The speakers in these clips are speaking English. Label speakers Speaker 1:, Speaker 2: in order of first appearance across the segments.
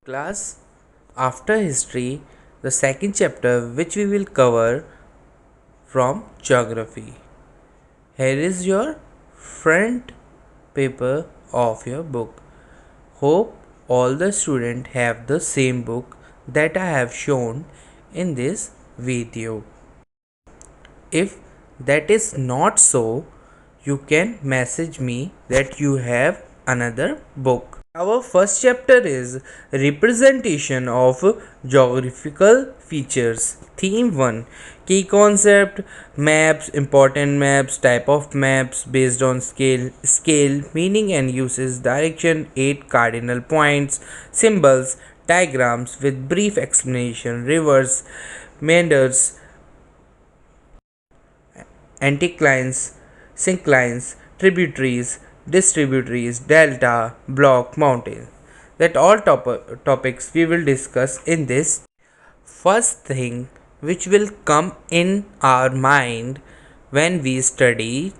Speaker 1: Class, after history, the second chapter which we will cover from geography. Here is your front paper of your book. Hope all the students have the same book that I have shown in this video. If that is not so, you can message me that you have another book. Our first chapter is representation of geographical features. Theme 1, key concept, maps, important maps, type of maps based on scale, meaning and uses, direction, 8 cardinal points, symbols, diagrams with brief explanation, rivers, meanders, anticlines, synclines, tributaries, distributaries, delta, block, mountain. That all topics we will discuss in this. First thing which will come in our mind when we study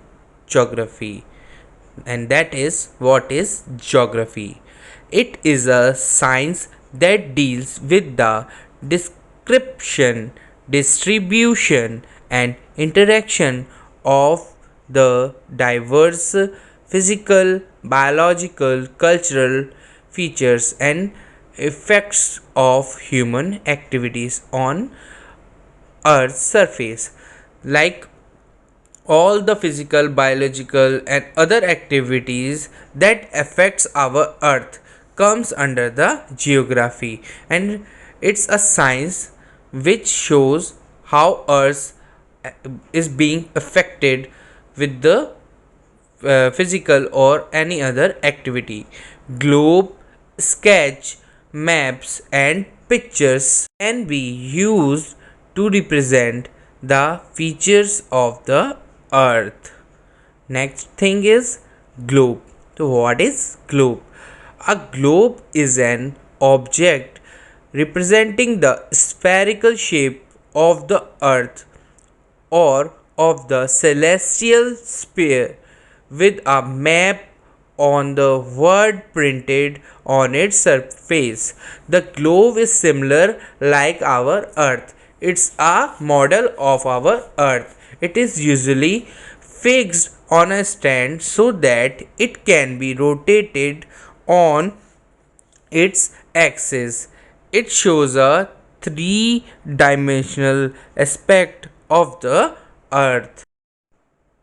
Speaker 1: geography, and that is what is geography. It is a science that deals with the description, distribution, and interaction of the diverse physical, biological, cultural features and effects of human activities on Earth's surface, like all the physical, biological and other activities that affects our earth comes under the geography, and it's a science which shows how earth is being affected with the physical or any other activity. Globe, sketch, maps and pictures can be used to represent the features of the earth. Next thing is globe. So what is globe? A globe is an object representing the spherical shape of the earth or of the celestial sphere, with a map on the word printed on its surface. The globe is similar like our earth. It's a model of our earth. It is usually fixed on a stand so that it can be rotated on its axis. It shows a three-dimensional aspect of the earth.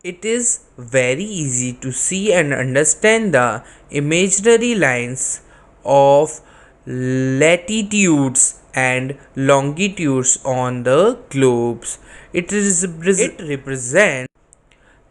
Speaker 1: It is very easy to see and understand the imaginary lines of latitudes and longitudes on the globes. It represents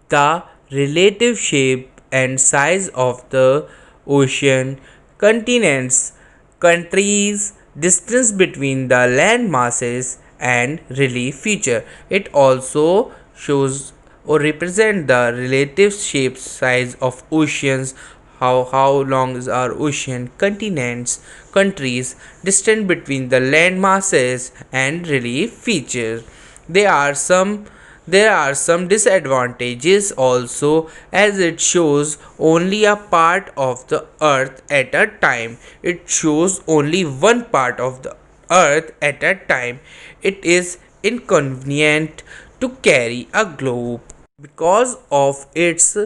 Speaker 1: the relative shape and size of the ocean, continents, countries, distance between the land masses and relief feature. It also shows or represent the relative shape size of oceans, how long is our ocean, continents, countries, distance between the land masses and relief features. There are some disadvantages also, as it shows only a part of the earth at a time. It shows only one part of the earth at a time. It is inconvenient to carry a globe. Because of its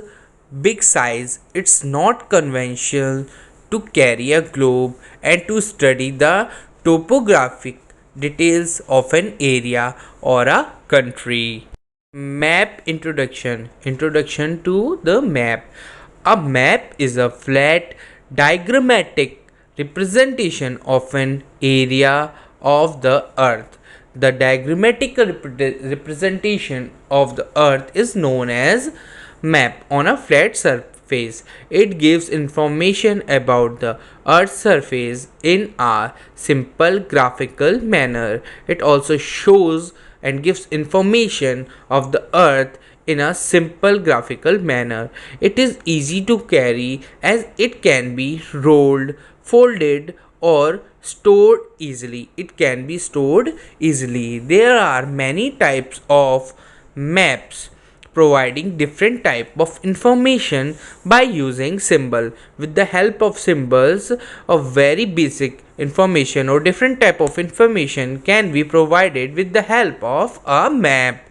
Speaker 1: big size, it's not conventional to carry a globe and to study the topographic details of an area or a country. Map introduction to the map. A map is a flat diagrammatic representation of an area of the earth. The diagrammatic representation of the earth is known as map on a flat surface. It gives information about the earth's surface in a simple graphical manner. It also shows and gives information of the earth in a simple graphical manner. It is easy to carry as it can be rolled, folded or stored easily. It can be stored easily. There are many types of maps. providing different type of information by using symbol. With the help of symbols, a very basic information or different type of information can be provided with the help of a map.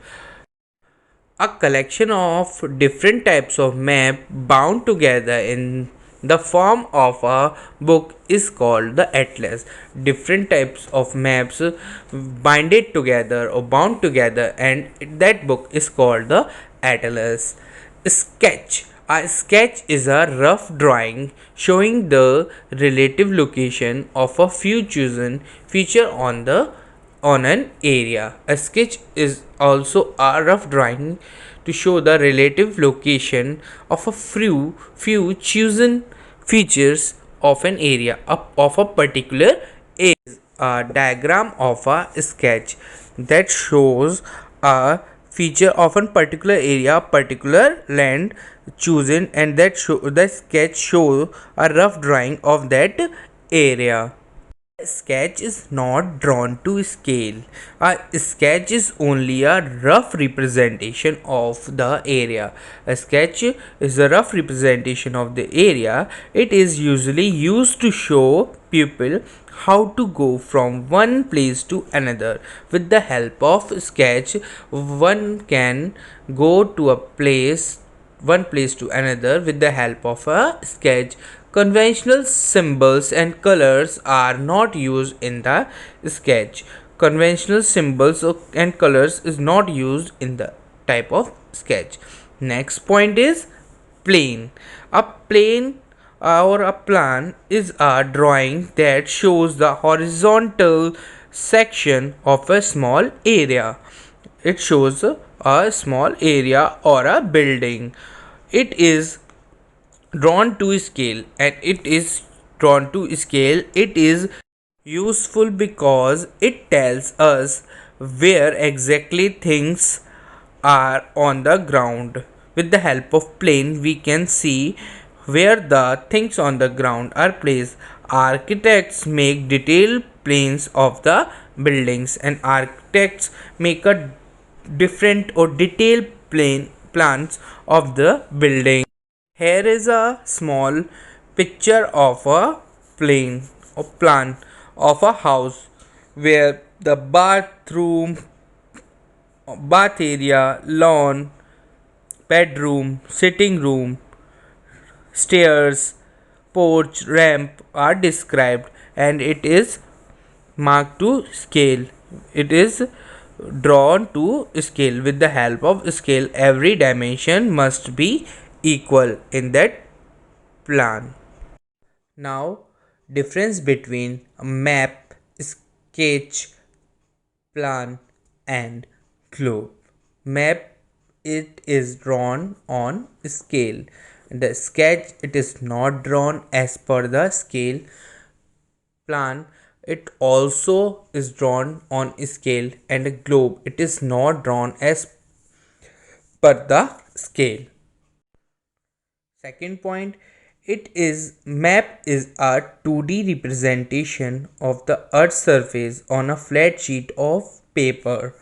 Speaker 1: A collection of different types of map bound together in the form of a book is called the atlas. Different types of maps binded together or bound together, and that book is called the atlas. Sketch. A sketch is a rough drawing showing the relative location of a few chosen feature on an area. A sketch is also a rough drawing to show the relative location of a few chosen features of an area of a particular area. A diagram of a sketch that shows a feature of a particular area, particular land chosen, and the sketch show a rough drawing of that area. A sketch is not drawn to scale. A sketch is only a rough representation of the area. A sketch is a rough representation of the area. It is usually used to show people how to go from one place to another. With the help of sketch, one can go to one place to another with the help of a sketch. Conventional symbols and colors are not used in the sketch. Conventional symbols and colors is not used in the type of sketch. Next point is plane. A plane or a plan is a drawing that shows the horizontal section of a small area. It shows a small area or a building. It is drawn to scale, and it is useful because it tells us where exactly things are on the ground. With the help of plane, we can see where the things on the ground are placed. Architects make detailed plans of the buildings, and architects make a different or detailed plans of the building. Here is a small picture of a plan of a house where the bath area, lawn, bedroom, sitting room, stairs, porch, ramp are described, and it is marked to scale. It is drawn to scale. With the help of scale, every dimension must be equal in that plan. Now, difference between a map, sketch, plan, and globe. Map, it is drawn on scale. The sketch, it is not drawn as per the scale. Plan, it also is drawn on scale, and a globe, it is not drawn as per the scale. Second point, it is map is a 2D representation of the earth's surface on a flat sheet of paper.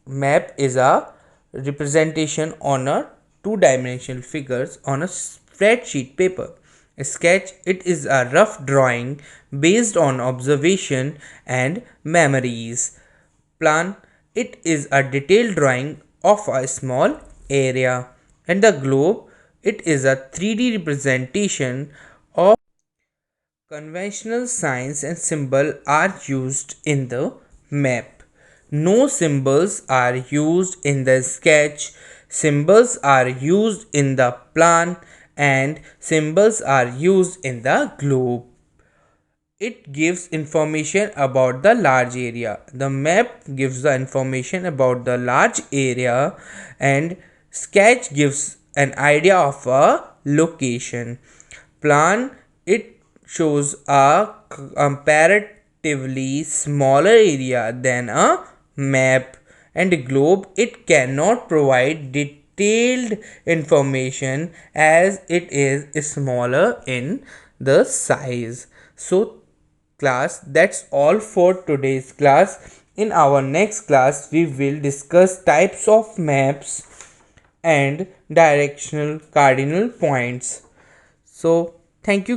Speaker 1: Map is a representation on a two-dimensional figures on a flat sheet paper. A sketch, it is a rough drawing based on observation and memories. Plan, it is a detailed drawing of a small area. And the globe, it is a 3D representation of conventional signs and symbols are used in the map. No symbols are used in the sketch. Symbols are used in the plan, and symbols are used in the globe. It gives information about the large area. The map gives the information about the large area, and sketch gives an idea of a location. Plan, it shows a comparatively smaller area than a map, and globe, it cannot provide detailed information as it is smaller in the size. So class, that's all for today's class. In our next class we will discuss types of maps and directional cardinal points. So thank you.